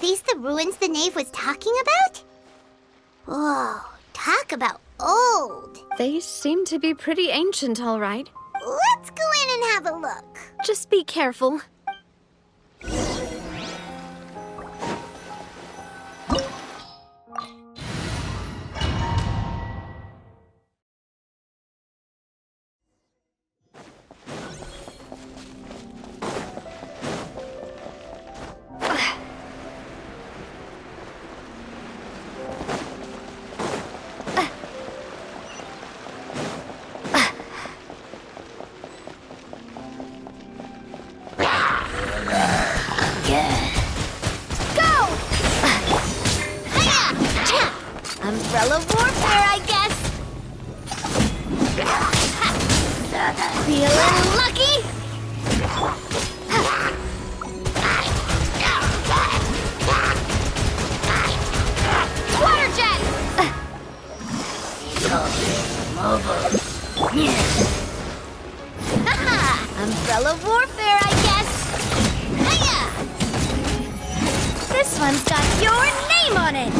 these the ruins the knave was talking about? Whoa, talk about old. They seem to be pretty ancient, all right. Let's go in and have a look. Just be careful. Umbrella warfare, I guess. Feeling lucky? Water jet! Umbrella warfare, I guess. Hiya! This one's got your name on it.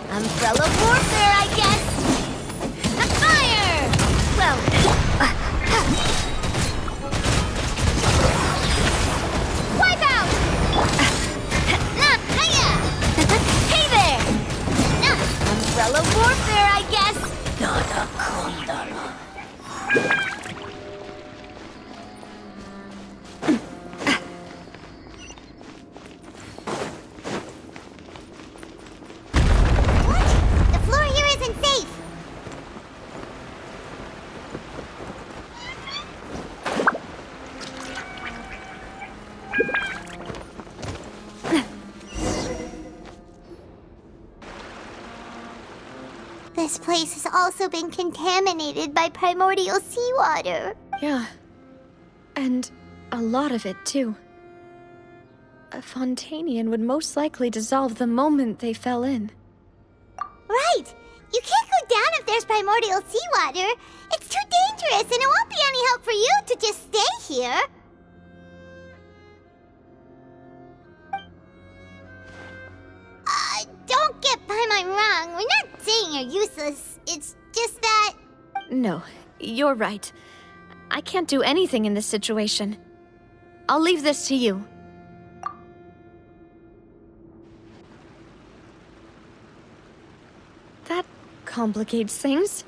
Umbrella warfare, I guess. Fire! Well, wipe out! Hiya! Hey there! Umbrella warfare, I guess. This place has also been contaminated by primordial seawater. Yeah. And a lot of it, too. A Fontanian would most likely dissolve the moment they fell in. Right! You can't go down if there's primordial seawater. It's too dangerous, and it won't be any help for you to just stay here. Don't get by my wrong. We're not saying you're useless. It's just that... No, you're right. I can't do anything in this situation. I'll leave this to you. That complicates things.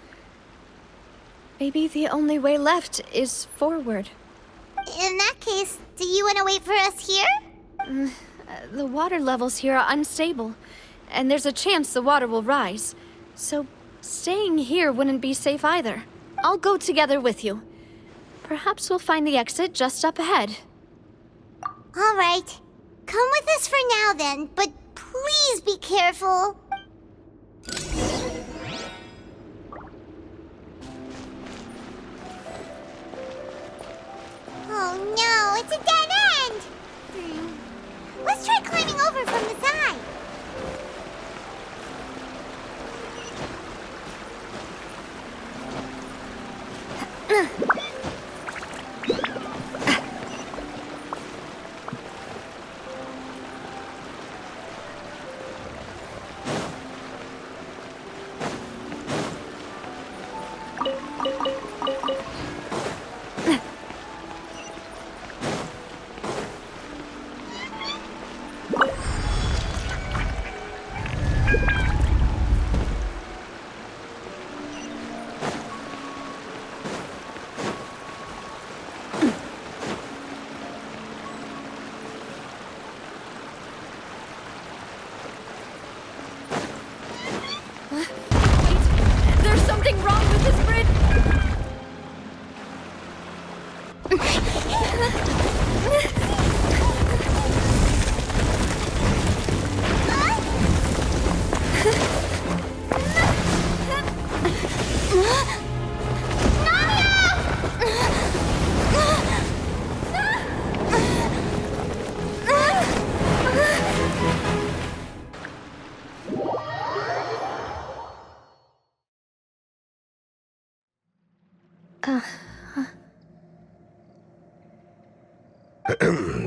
Maybe the only way left is forward. In that case, do you want to wait for us here? The water levels here are unstable, and there's a chance the water will rise. So staying here wouldn't be safe either. I'll go together with you. Perhaps we'll find the exit just up ahead. All right. Come with us for now then, but please be careful. Oh no, it's a dead end! Let's try climbing over from the side.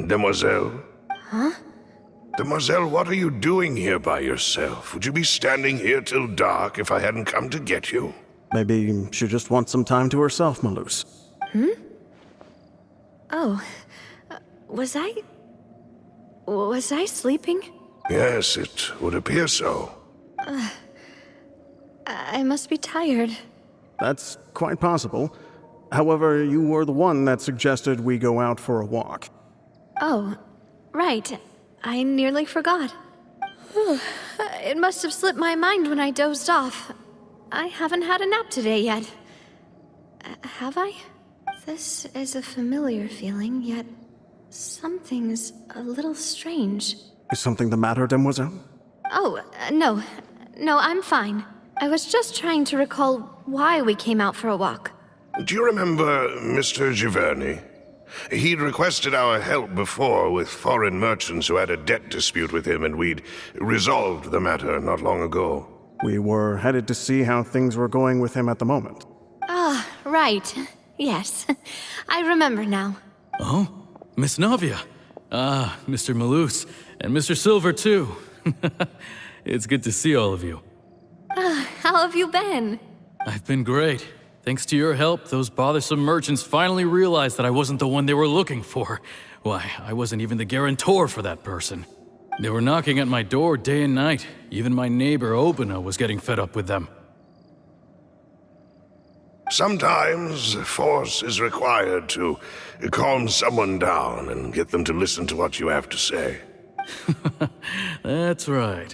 Demoiselle? Demoiselle, what are you doing here by yourself? Would you be standing here till dark if I hadn't come to get you? Maybe she just wants some time to herself, Malus. Oh, was I sleeping? Yes, it would appear so. I must be tired. That's quite possible. However, you were the one that suggested we go out for a walk. Oh, right. I nearly forgot. It must have slipped my mind when I dozed off. I haven't had a nap today yet. Have I? This is a familiar feeling, yet something's a little strange. Is something the matter, Demoiselle? Oh, no. No, I'm fine. I was just trying to recall why we came out for a walk. Do you remember Mr. Giverny? He'd requested our help before with foreign merchants who had a debt dispute with him, and we'd resolved the matter not long ago. We were headed to see how things were going with him at the moment. Ah, right. Yes. I remember now. Oh, Miss Navia. Ah, Mr. Malus, and Mr. Silver, too. It's good to see all of you. How have you been? I've been great. Thanks to your help, those bothersome merchants finally realized that I wasn't the one they were looking for. Why, I wasn't even the guarantor for that person. They were knocking at my door day and night. Even my neighbor, Obina, was getting fed up with them. Sometimes force is required to calm someone down and get them to listen to what you have to say. That's right.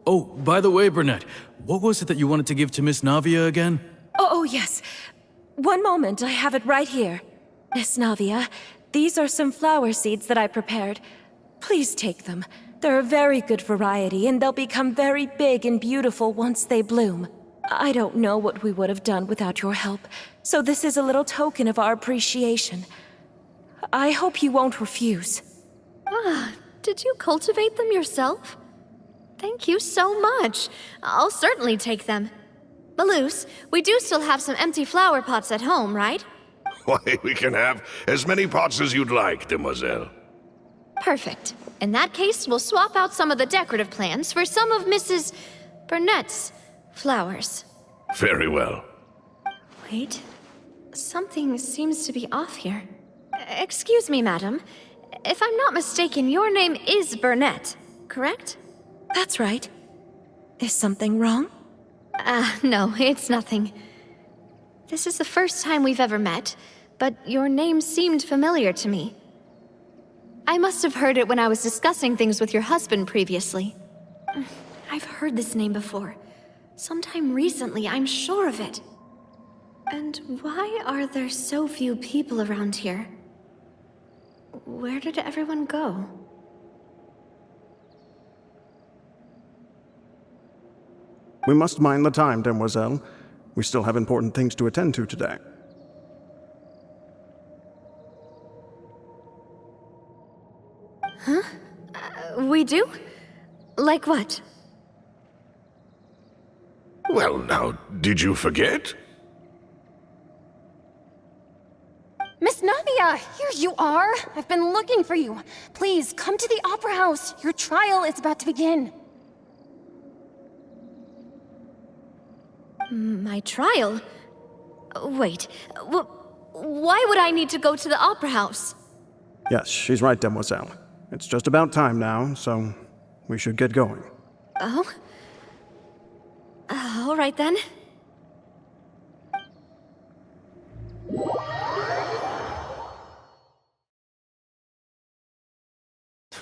Oh, by the way, Burnett, what was it that you wanted to give to Miss Navia again? Oh, yes. One moment, I have it right here. Miss Navia, these are some flower seeds that I prepared. Please take them. They're a very good variety, and they'll become very big and beautiful once they bloom. I don't know what we would have done without your help, so this is a little token of our appreciation. I hope you won't refuse. Did you cultivate them yourself? Thank you so much. I'll certainly take them. Malus, we do still have some empty flower pots at home, right? Why, we can have as many pots as you'd like, Demoiselle. Perfect. In that case, we'll swap out some of the decorative plants for some of Mrs. Burnett's flowers. Very well. Wait. Something seems to be off here. Excuse me, madam. If I'm not mistaken, your name is Burnett, correct? That's right. Is something wrong? No, it's nothing. This is the first time we've ever met, but your name seemed familiar to me. I must have heard it when I was discussing things with your husband previously. I've heard this name before. Sometime recently, I'm sure of it. And why are there so few people around here? Where did everyone go? We must mind the time, Demoiselle. We still have important things to attend to today. We do? Like what? Well, now, did you forget? Miss Navia, here you are. I've been looking for you. Please, come to the Opera House. Your trial is about to begin. My trial? Wait, why would I need to go to the Opera House? Yes, she's right, Demoiselle. It's just about time now, so we should get going. Oh? All right then.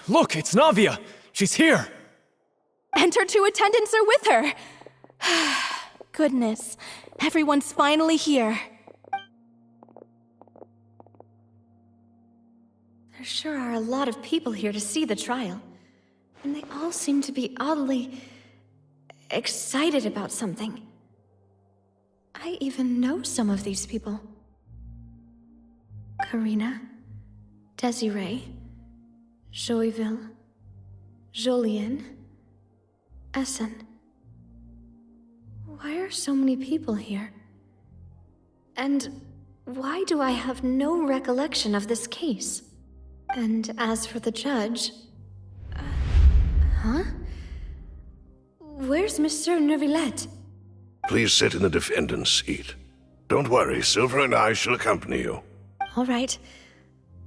Look, it's Navia! She's here! And her two attendants are with her. Goodness, everyone's finally here. There sure are a lot of people here to see the trial. And they all seem to be oddly excited about something. I even know some of these people. Karina, Desiree, Joyville, Julien, Essen. Why are so many people here? And why do I have no recollection of this case? And as for the judge... huh? Where's Monsieur Neuvillette? Please sit in the defendant's seat. Don't worry, Silver and I shall accompany you. All right.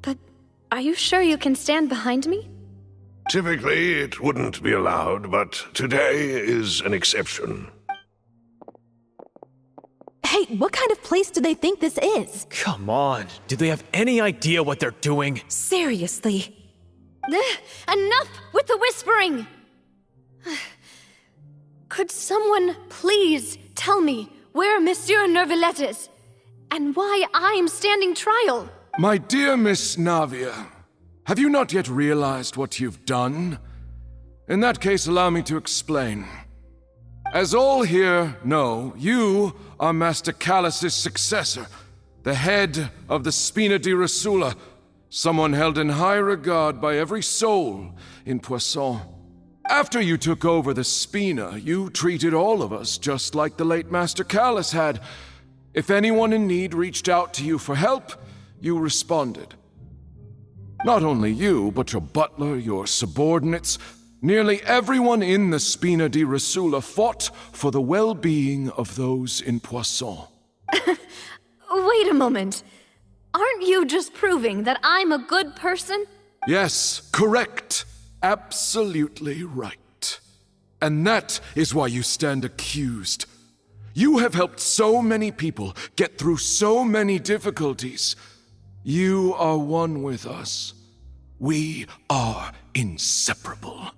But are you sure you can stand behind me? Typically, it wouldn't be allowed, but today is an exception. Hey, what kind of place do they think this is? Come on, do they have any idea what they're doing? Seriously. Enough with the whispering! Could someone please tell me where Monsieur Neuvillette is? And why I'm standing trial? My dear Miss Navia, have you not yet realized what you've done? In that case, allow me to explain. As all here know, you are Master Callus's successor, the head of the Spina di Rosula, someone held in high regard by every soul in Poisson. After you took over the Spina, you treated all of us just like the late Master Callus had. If anyone in need reached out to you for help, you responded. Not only you, but your butler, your subordinates, nearly everyone in the Spina di Rosula fought for the well-being of those in Poisson. Wait a moment. Aren't you just proving that I'm a good person? Yes, correct. Absolutely right. And that is why you stand accused. You have helped so many people get through so many difficulties. You are one with us. We are inseparable.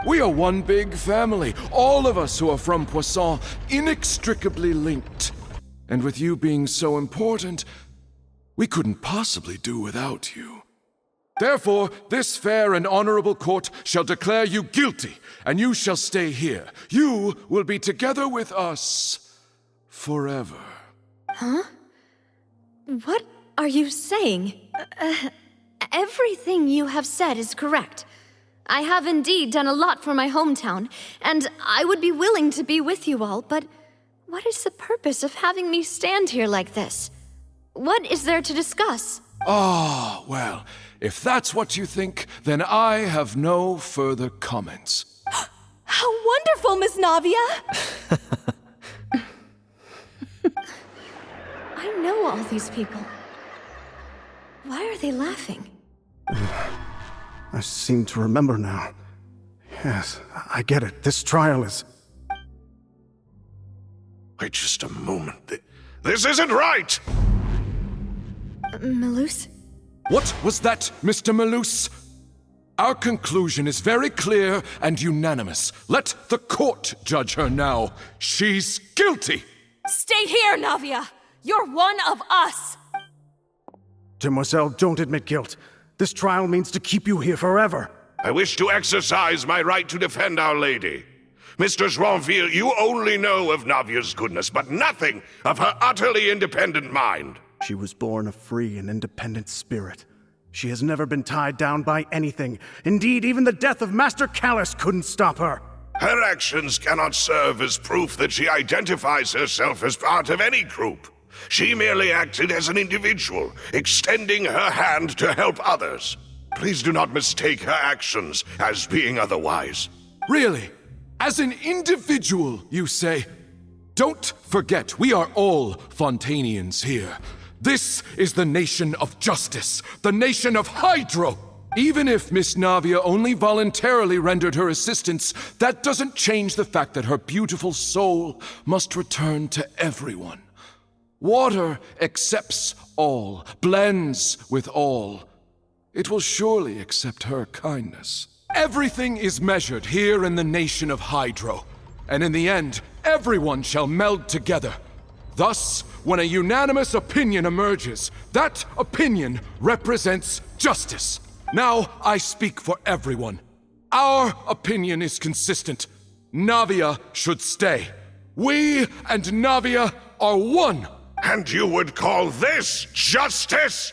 We are one big family, all of us who are from Poisson, inextricably linked. And with you being so important, we couldn't possibly do without you. Therefore, this fair and honorable court shall declare you guilty, and you shall stay here. You will be together with us forever. Huh? What are you saying? Everything you have said is correct. I have indeed done a lot for my hometown, and I would be willing to be with you all, but what is the purpose of having me stand here like this? What is there to discuss? Ah, well, if that's what you think, then I have no further comments. How wonderful, Miss Navia! I know all these people. Why are they laughing? I seem to remember now. Yes, I get it. This trial is... Wait just a moment. This isn't right! Melus? What was that, Mr. Melus? Our conclusion is very clear and unanimous. Let the court judge her now. She's guilty! Stay here, Navia! You're one of us! Demoiselle, don't admit guilt. This trial means to keep you here forever. I wish to exercise my right to defend Our Lady. Mr. Joinville, you only know of Navia's goodness, but nothing of her utterly independent mind. She was born a free and independent spirit. She has never been tied down by anything. Indeed, even the death of Master Callus couldn't stop her. Her actions cannot serve as proof that she identifies herself as part of any group. She merely acted as an individual, extending her hand to help others. Please do not mistake her actions as being otherwise. Really? As an individual, you say? Don't forget, we are all Fontanians here. This is the nation of justice, the nation of Hydro. Even if Miss Navia only voluntarily rendered her assistance, that doesn't change the fact that her beautiful soul must return to everyone. Water accepts all, blends with all. It will surely accept her kindness. Everything is measured here in the nation of Hydro, and in the end, everyone shall meld together. Thus, when a unanimous opinion emerges, that opinion represents justice. Now I speak for everyone. Our opinion is consistent. Navia should stay. We and Navia are one. And you would call this justice?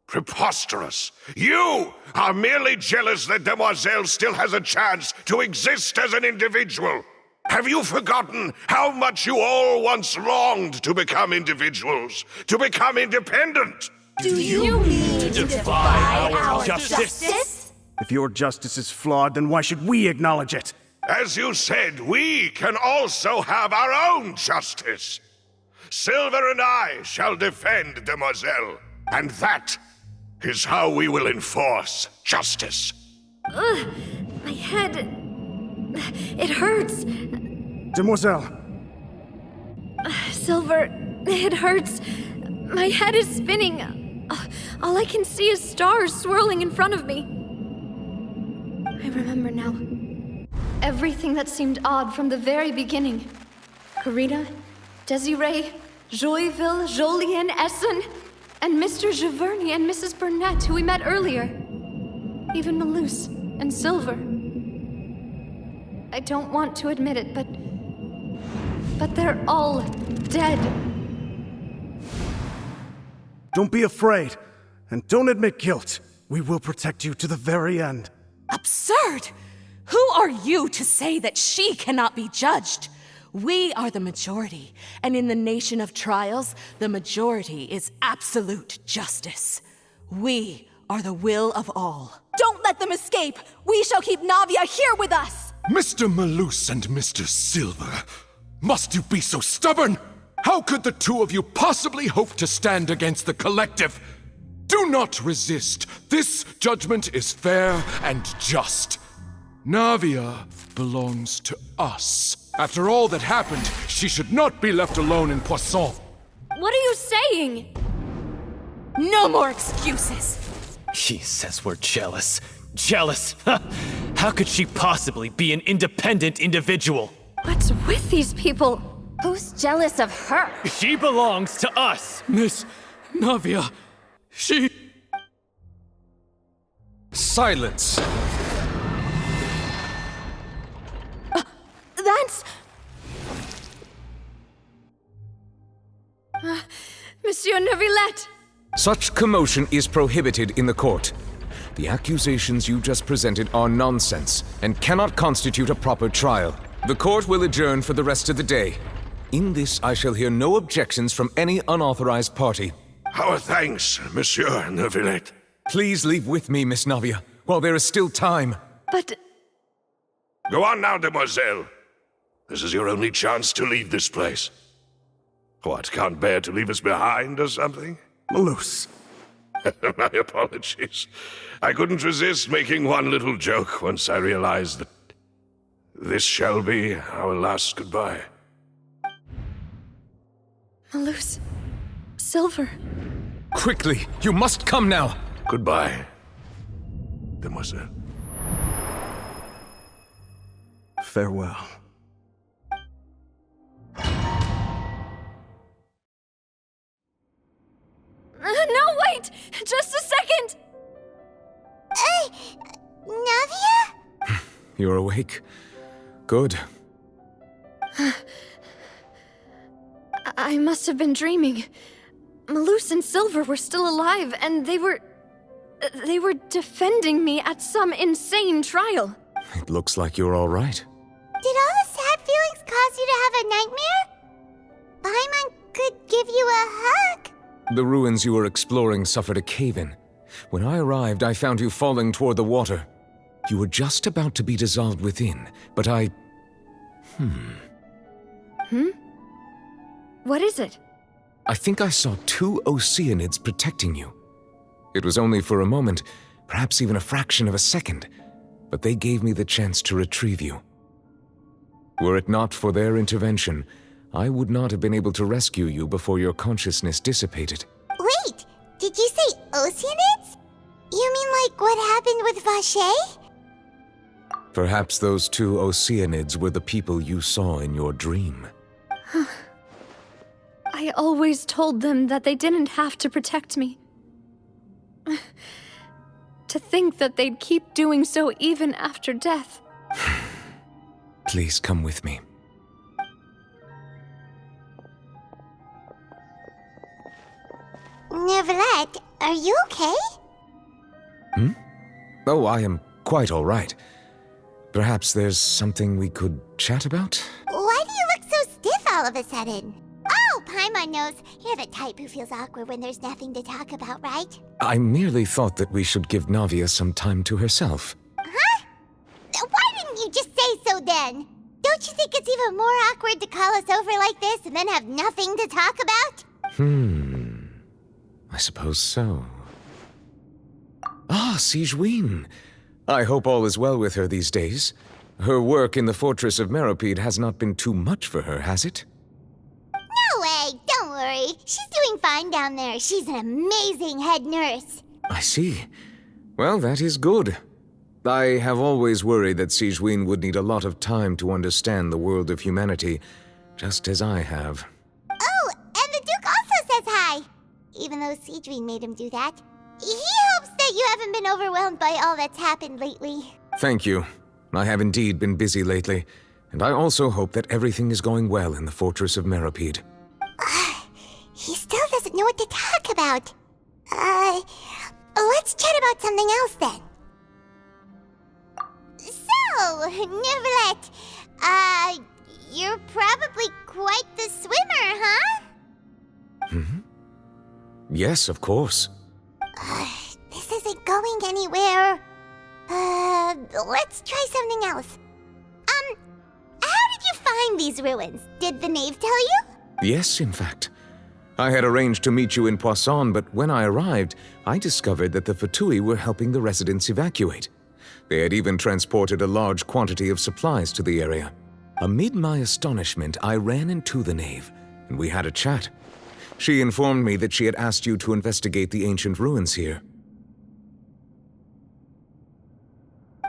Preposterous. You are merely jealous that Demoiselle still has a chance to exist as an individual. Have you forgotten how much you all once longed to become individuals, to become independent? Do you mean to defy our justice? If your justice is flawed, then why should we acknowledge it? As you said, we can also have our own justice. Silver and I shall defend Demoiselle, and that is how we will enforce justice. Ugh, my head. It hurts. Demoiselle, Silver, it hurts. My head is spinning. All I can see is stars swirling in front of me. I remember now. Everything that seemed odd from the very beginning. Karina, Desiree, Joyville, Jolien, Essen, and Mr. Giverny and Mrs. Burnett, who we met earlier. Even Malus and Silver. I don't want to admit it, but they're all dead. don't be afraid, and don't admit guilt. We will protect you to the very end. Absurd! Who are you to say that she cannot be judged? We are the majority, and in the nation of trials, the majority is absolute justice. We are the will of all. Don't let them escape! We shall keep Navia here with us! Mr. Malus and Mr. Silver, must you be so stubborn? How could the two of you possibly hope to stand against the collective? Do not resist. This judgment is fair and just. Navia belongs to us. After all that happened, she should not be left alone in Poisson. What are you saying? No more excuses! He says we're jealous. Jealous? How could she possibly be an independent individual? What's with these people? Who's jealous of her? She belongs to us! Miss Navia, she... Silence! That's... Monsieur Neuvillette! Such commotion is prohibited in the court. The accusations you just presented are nonsense and cannot constitute a proper trial. The court will adjourn for the rest of the day. In this, I shall hear no objections from any unauthorized party. Our thanks, Monsieur Neuvillette. Please leave with me, Miss Navia, while there is still time. But... Go on now, Demoiselle. This is your only chance to leave this place. What, can't bear to leave us behind or something? Malus. My apologies. I couldn't resist making one little joke once I realized that this shall be our last goodbye. Malus... Silver... Quickly, you must come now! Goodbye, Demoiselle. Farewell. No, wait! Just a second! Navia? You're awake? Good. I must have been dreaming. Malus and Silver were still alive, and they were defending me at some insane trial. It looks like you're all right. Did all the sad feelings cause you to have a nightmare? Paimon could give you a hug. The ruins you were exploring suffered a cave-in. When I arrived, I found you falling toward the water. You were just about to be dissolved within, but I... What is it? I think I saw 2 Oceanids protecting you. It was only for a moment, perhaps even a fraction of a second, but they gave me the chance to retrieve you. Were it not for their intervention, I would not have been able to rescue you before your consciousness dissipated. Wait, did you say Oceanids? You mean like what happened with Vache? Perhaps those 2 Oceanids were the people you saw in your dream. I always told them that they didn't have to protect me. To think that they'd keep doing so even after death. Please come with me. Neuvillette, are you okay? Oh, I am quite all right. Perhaps there's something we could chat about? all of a sudden? Oh, Paimon knows. You're the type who feels awkward when there's nothing to talk about, right? I merely thought that we should give Navia some time to herself. Huh? Why didn't you just say so then? Don't you think it's even more awkward to call us over like this and then have nothing to talk about? I suppose so. Ah, Sigewinne. I hope all is well with her these days. Her work in the Fortress of Meropide has not been too much for her, has it? No way! Don't worry. She's doing fine down there. She's an amazing head nurse. I see. Well, that is good. I have always worried that Sigewinne would need a lot of time to understand the world of humanity, just as I have. Oh, and the Duke also says hi! Even though Sigewinne made him do that. He hopes that you haven't been overwhelmed by all that's happened lately. Thank you. I have indeed been busy lately, and I also hope that everything is going well in the Fortress of Meropide. He still doesn't know what to talk about. Let's chat about something else then. So, Neuvillette, you're probably quite the swimmer, huh? Yes, of course. This isn't going anywhere. Let's try something else. How did you find these ruins? Did the knave tell you? Yes, in fact. I had arranged to meet you in Poisson, but when I arrived, I discovered that the Fatui were helping the residents evacuate. They had even transported a large quantity of supplies to the area. Amid my astonishment, I ran into the knave, and we had a chat. She informed me that she had asked you to investigate the ancient ruins here.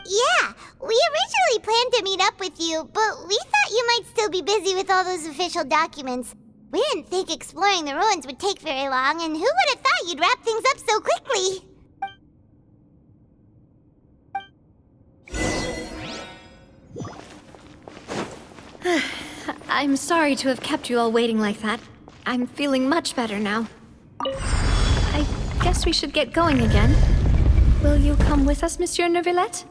Yeah, we originally planned to meet up with you, but we thought you might still be busy with all those official documents. We didn't think exploring the ruins would take very long, and who would have thought you'd wrap things up so quickly? I'm sorry to have kept you all waiting like that. I'm feeling much better now. I guess we should get going again. Will you come with us, Monsieur Neuvillette?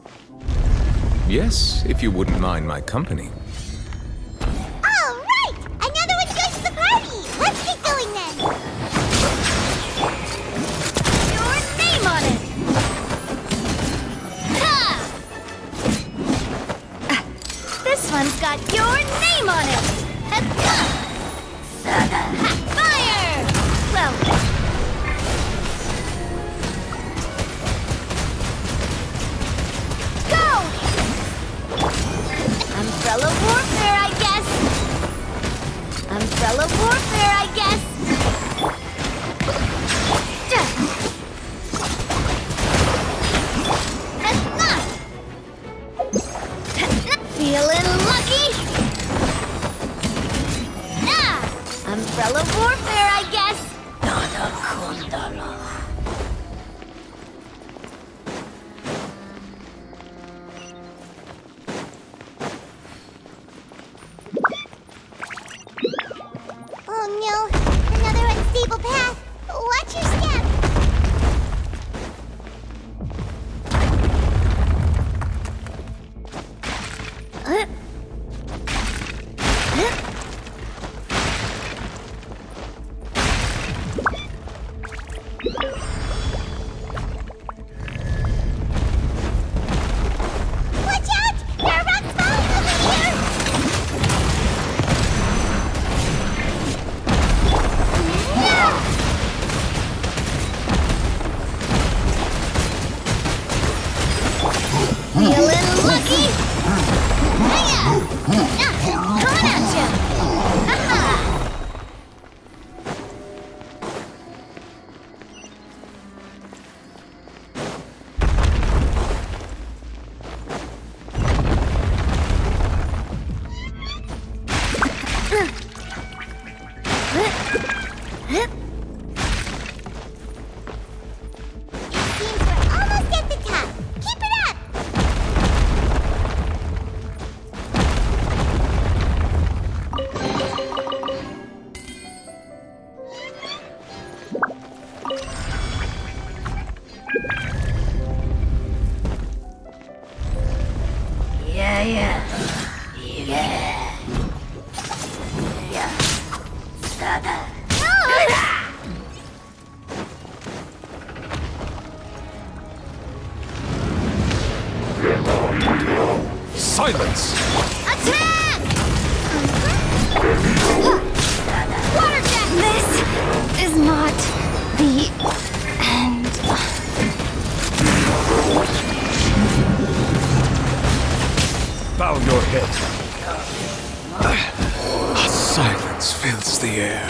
Yes, if you wouldn't mind my company. All right! Another one joins the party! Let's get going then! Your name on it! This one's got your name on it! Fire! Well... Go! Umbrella warfare, I guess! Umbrella warfare, I guess! Feeling lucky? Umbrella warfare, I guess! Oh no, another unstable path. Watch your step. Watch out! There are rocks falling over here! Feeling lucky? Hiya! Coming at ya! Ha-ha! Seems we're almost at the top. Keep it up! Yeah. fills the air.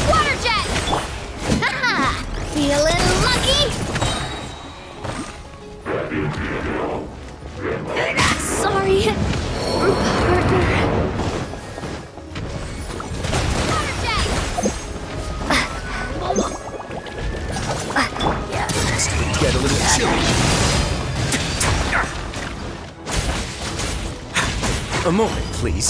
Water jet! Haha! Feeling lucky? Sorry, partner. Water jet! Get a little chilly. A moment, please.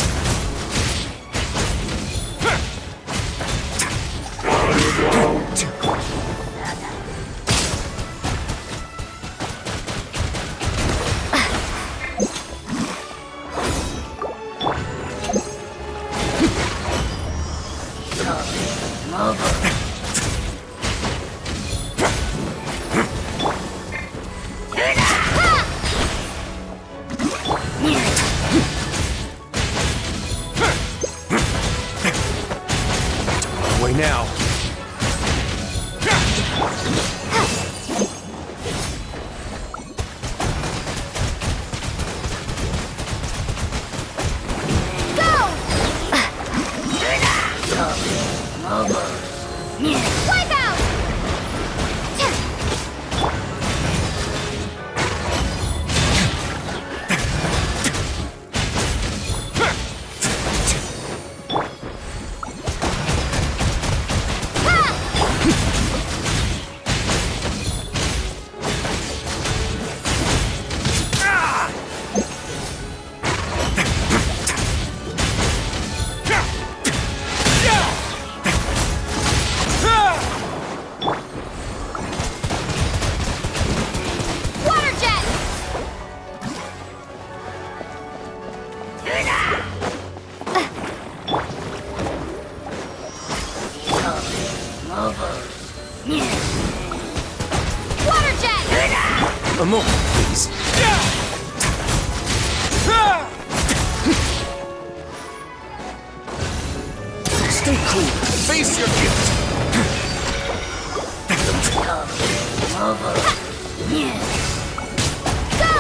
Away now. Wipe out! Water jet! Water jet! A moment, please. Stay cool. Face your guilt. Go!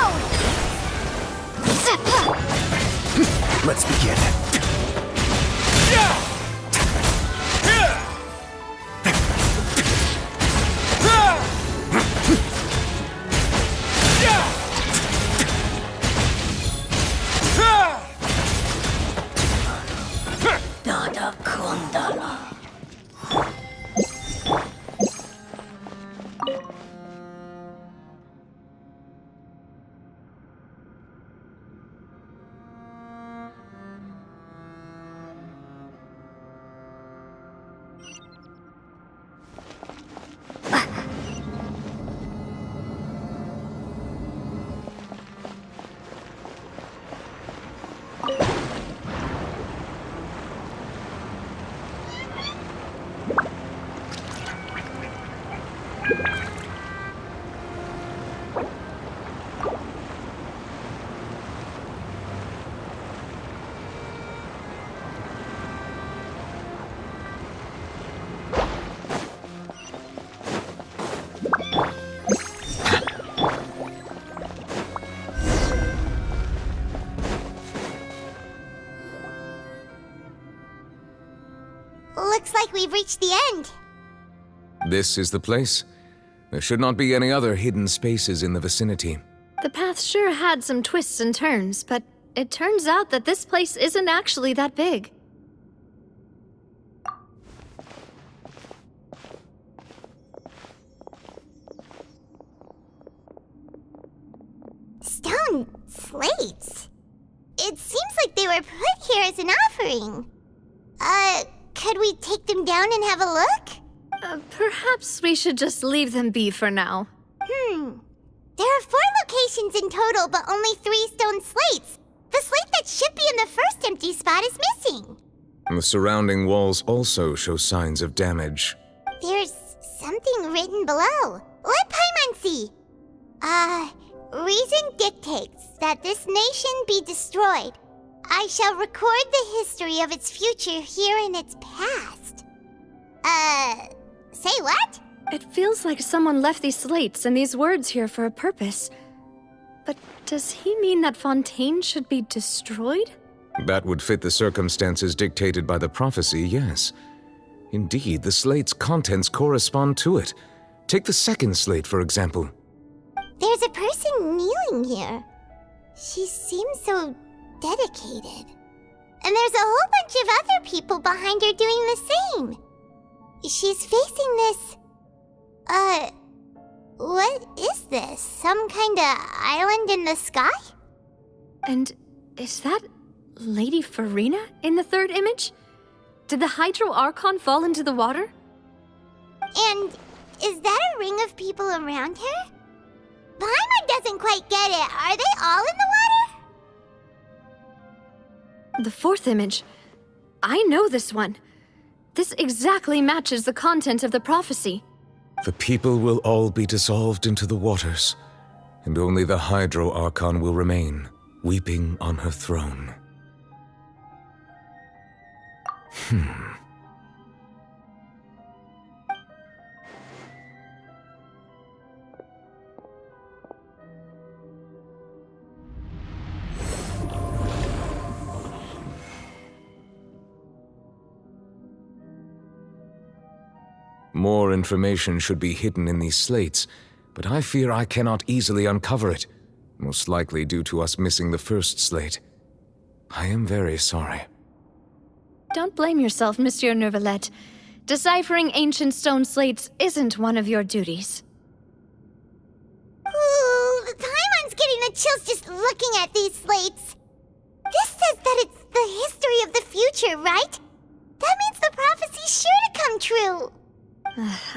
Let's begin. Looks like we've reached the end. This is the place. There should not be any other hidden spaces in the vicinity. The path sure had some twists and turns, but it turns out that this place isn't actually that big. Stone slates. It seems like they were put here as an offering. Could we take them down and have a look? Perhaps we should just leave them be for now. There are 4 locations in total, but only 3 stone slates. The slate that should be in the first empty spot is missing. The surrounding walls also show signs of damage. There's something written below. Let Paimon see. Reason dictates that this nation be destroyed. I shall record the history of its future here in its past. Say what? It feels like someone left these slates and these words here for a purpose. But does he mean that Fontaine should be destroyed? That would fit the circumstances dictated by the prophecy, yes. Indeed, the slate's contents correspond to it. Take the second slate, for example. There's a person kneeling here. She seems so dedicated. And there's a whole bunch of other people behind her doing the same. She's facing this... what is this? Some kind of island in the sky? And is that Lady Farina in the third image? Did the Hydro Archon fall into the water? And is that a ring of people around her? Paimon doesn't quite get it. Are they all in the water? The fourth image. I know this one. This exactly matches the content of the prophecy. The people will all be dissolved into the waters, and only the Hydro Archon will remain, weeping on her throne. More information should be hidden in these slates, but I fear I cannot easily uncover it, most likely due to us missing the first slate. I am very sorry. Don't blame yourself, Monsieur Neuvillette. Deciphering ancient stone slates isn't one of your duties. Ooh, Paimon's getting the chills just looking at these slates. This says that it's the history of the future, right? That means the prophecy's sure to come true.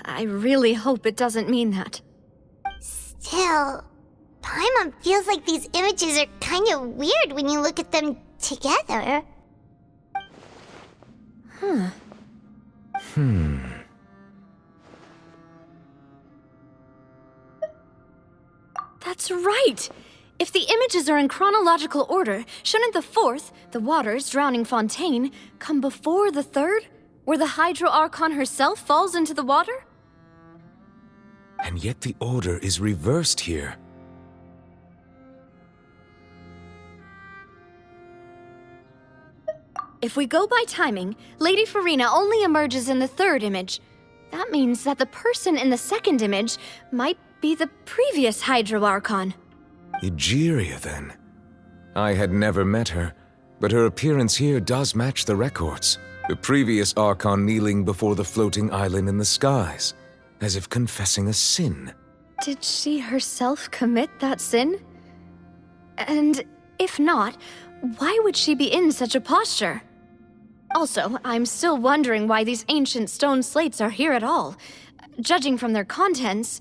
I really hope it doesn't mean that. Still, Paimon feels like these images are kind of weird when you look at them together. That's right! If the images are in chronological order, shouldn't the fourth, the waters drowning Fontaine, come before the third, where the Hydro Archon herself falls into the water? And yet the order is reversed here. If we go by timing, Lady Farina only emerges in the third image. That means that the person in the second image might be the previous Hydro Archon. Egeria, then. I had never met her, but her appearance here does match the records. The previous Archon kneeling before the floating island in the skies, as if confessing a sin. Did she herself commit that sin? And if not, why would she be in such a posture? Also, I'm still wondering why these ancient stone slates are here at all. Judging from their contents,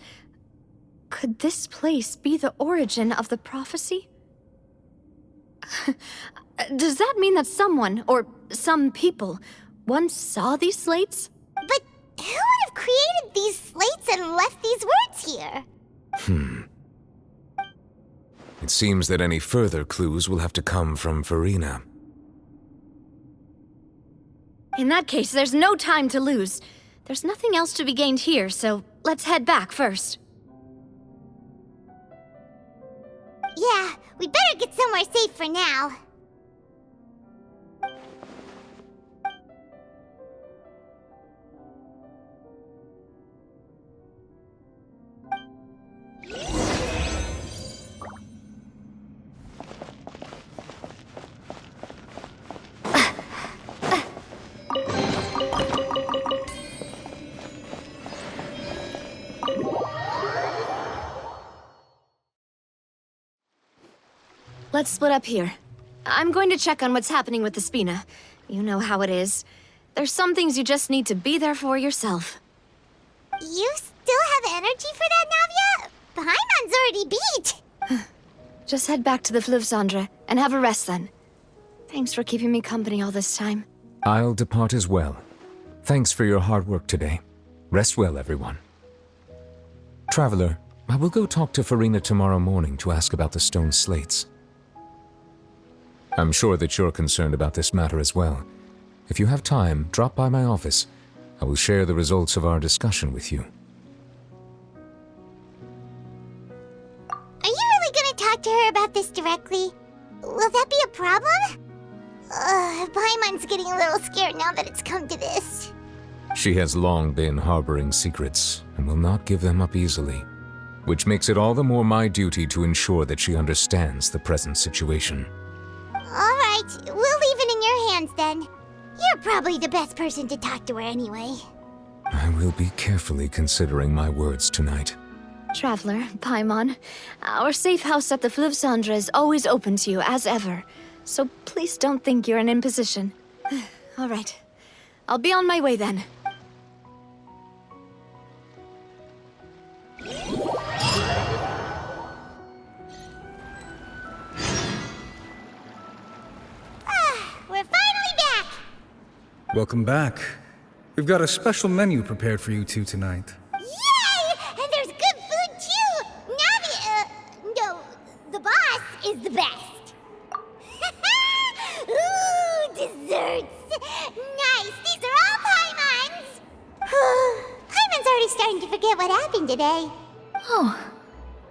could this place be the origin of the prophecy? Does that mean that someone, or some people, once saw these slates? But who would have created these slates and left these words here? It seems that any further clues will have to come from Farina. In that case, there's no time to lose. There's nothing else to be gained here, so let's head back first. Yeah, we better get somewhere safe for now. Let's split up here. I'm going to check on what's happening with the Spina. You know how it is. There's some things you just need to be there for yourself. You still have energy for that, Navia? Paimon's already beat. Just head back to the Fleuve Cendre and have a rest then. Thanks for keeping me company all this time. I'll depart as well. Thanks for your hard work today. Rest well, everyone. Traveler, I will go talk to Farina tomorrow morning to ask about the stone slates. I'm sure that you're concerned about this matter as well. If you have time, drop by my office. I will share the results of our discussion with you. Are you really gonna talk to her about this directly? Will that be a problem? Paimon's getting a little scared now that it's come to this. She has long been harboring secrets and will not give them up easily, which makes it all the more my duty to ensure that she understands the present situation. Alright, we'll leave it in your hands then. You're probably the best person to talk to her anyway. I will be carefully considering my words tonight. Traveler, Paimon, our safe house at the Fleuve Cendre is always open to you, as ever. So please don't think you're an imposition. All right. I'll be on my way then. We're finally back! Welcome back. We've got a special menu prepared for you two tonight. Yay! And there's good food too! No, the boss is the best. Ooh, desserts! Nice! These are all Paimon's! Paimon's already starting to forget what happened today. Oh,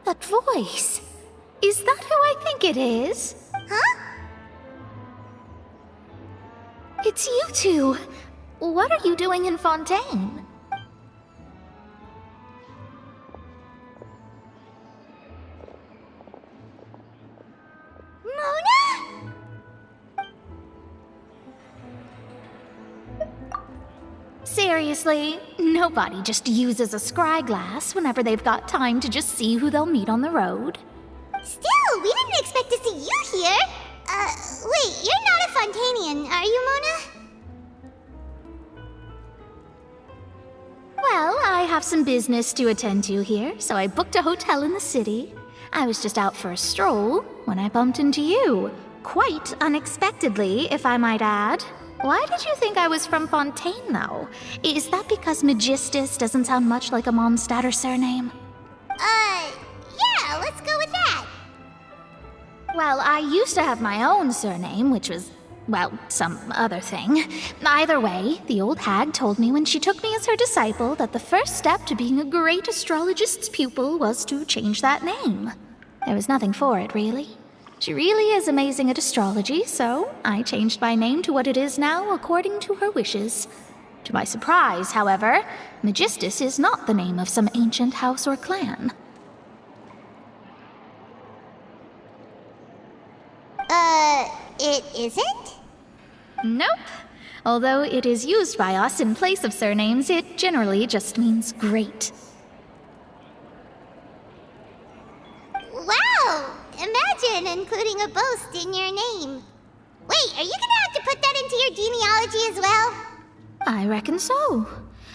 that voice. Is that who I think it is? Huh? It's you two. What are you doing in Fontaine? Mona? Seriously, nobody just uses a scry glass whenever they've got time to just see who they'll meet on the road. Still, we didn't expect to see you here. Wait, you're not a Fontanian, are you, Mona? Well, I have some business to attend to here, so I booked a hotel in the city. I was just out for a stroll when I bumped into you. Quite unexpectedly, if I might add. Why did you think I was from Fontaine, though? Is that because Magistus doesn't sound much like a Mondstadter surname? Yeah, let's go with that. Well, I used to have my own surname, which was, well, some other thing. Either way, the old hag told me when she took me as her disciple that the first step to being a great astrologist's pupil was to change that name. There was nothing for it, really. She really is amazing at astrology, so I changed my name to what it is now according to her wishes. To my surprise, however, Magistus is not the name of some ancient house or clan. It isn't? Nope. Although it is used by us in place of surnames, it generally just means great. Wow! Imagine including a boast in your name. Wait, are you gonna have to put that into your genealogy as well? I reckon so.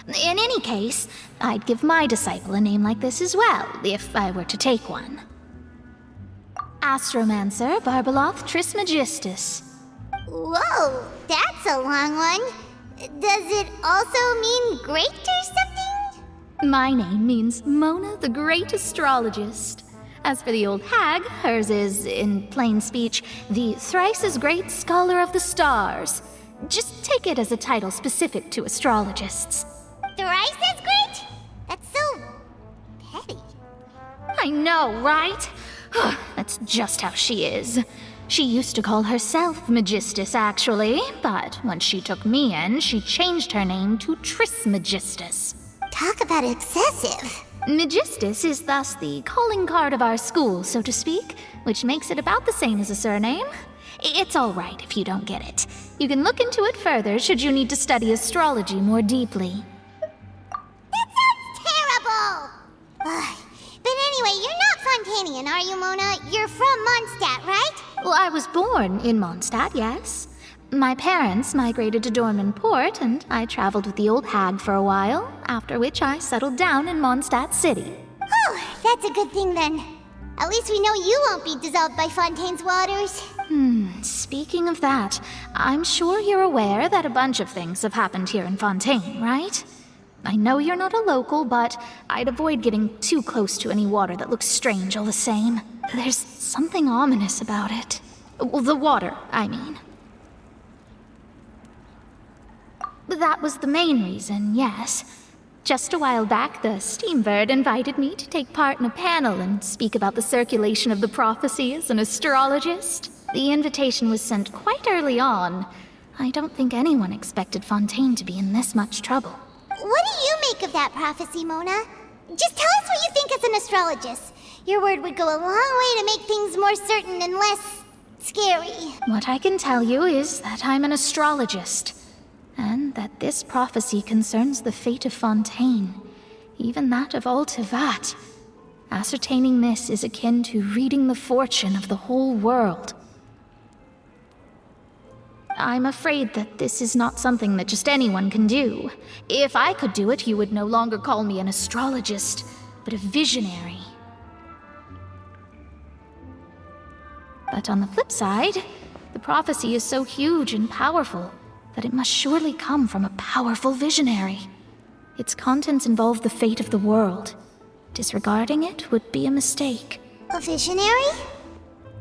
In any case, I'd give my disciple a name like this as well, if I were to take one. Astromancer Barbeloth Trismegistus. Whoa, that's a long one. Does it also mean great or something? My name means Mona the Great Astrologist. As for the old hag, hers is, in plain speech, the thrice-as-great Scholar of the Stars. Just take it as a title specific to astrologists. Thrice as great? That's so petty. I know, right? That's just how she is. She used to call herself Magistus, actually, but when she took me in, she changed her name to Trismegistus. Talk about excessive. Magistus is thus the calling card of our school, so to speak, which makes it about the same as a surname. It's all right if you don't get it. You can look into it further should you need to study astrology more deeply. That sounds terrible! But anyway, you're not Fontanian, are you, Mona? You're from Mondstadt, right? Well, I was born in Mondstadt, yes. My parents migrated to Dorman Port, and I traveled with the old hag for a while, after which I settled down in Mondstadt City. Oh, that's a good thing then. At least we know you won't be dissolved by Fontaine's waters. Speaking of that, I'm sure you're aware that a bunch of things have happened here in Fontaine, right? I know you're not a local, but I'd avoid getting too close to any water that looks strange all the same. There's something ominous about it. Well, the water, I mean. That was the main reason, yes. Just a while back, the Steambird invited me to take part in a panel and speak about the circulation of the prophecy as an astrologist. The invitation was sent quite early on. I don't think anyone expected Fontaine to be in this much trouble. What do you make of that prophecy, Mona? Just tell us what you think as an astrologist. Your word would go a long way to make things more certain and less scary. What I can tell you is that I'm an astrologist, and that this prophecy concerns the fate of Fontaine, even that of all Tevat. Ascertaining this is akin to reading the fortune of the whole world. I'm afraid that this is not something that just anyone can do. If I could do it, you would no longer call me an astrologist, but a visionary. But on the flip side, the prophecy is so huge and powerful that it must surely come from a powerful visionary. Its contents involve the fate of the world. Disregarding it would be a mistake. A visionary?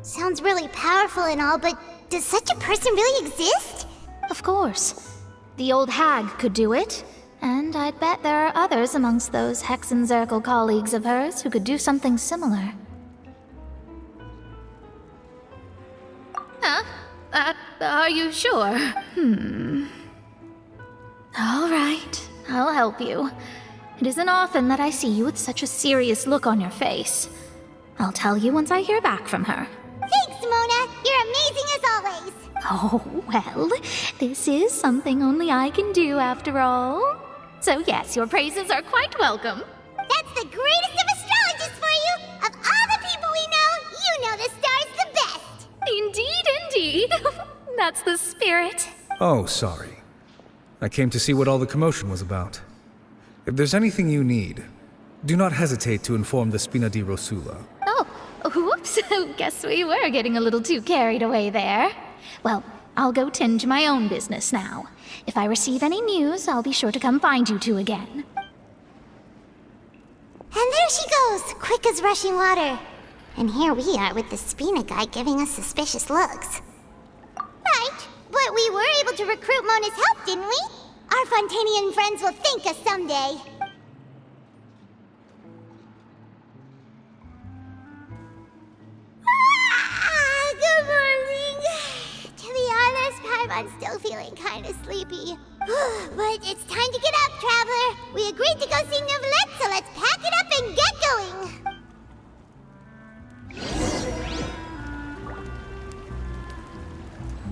Sounds really powerful and all, but does such a person really exist? Of course. The old hag could do it, and I'd bet there are others amongst those Hexenzirkel colleagues of hers who could do something similar. Are you sure? All right, I'll help you. It isn't often that I see you with such a serious look on your face. I'll tell you once I hear back from her. Thanks, Mona. You're amazing as always. Oh, well, this is something only I can do after all. So yes, your praises are quite welcome. That's the greatest of astrologists for you! Of all the people we know, you know the star's the best! Indeed, indeed. That's the spirit. Oh, sorry. I came to see what all the commotion was about. If there's anything you need, do not hesitate to inform the Spina di Rosula. Oh, whoops. Guess we were getting a little too carried away there. Well, I'll go tend to my own business now. If I receive any news, I'll be sure to come find you two again. And there she goes, quick as rushing water. And here we are with the Spina guy giving us suspicious looks. Right, but we were able to recruit Mona's help, didn't we? Our Fontanian friends will thank us someday. Good morning. To be honest, I'm still feeling kind of sleepy. But it's time to get up, Traveler. We agreed to go see New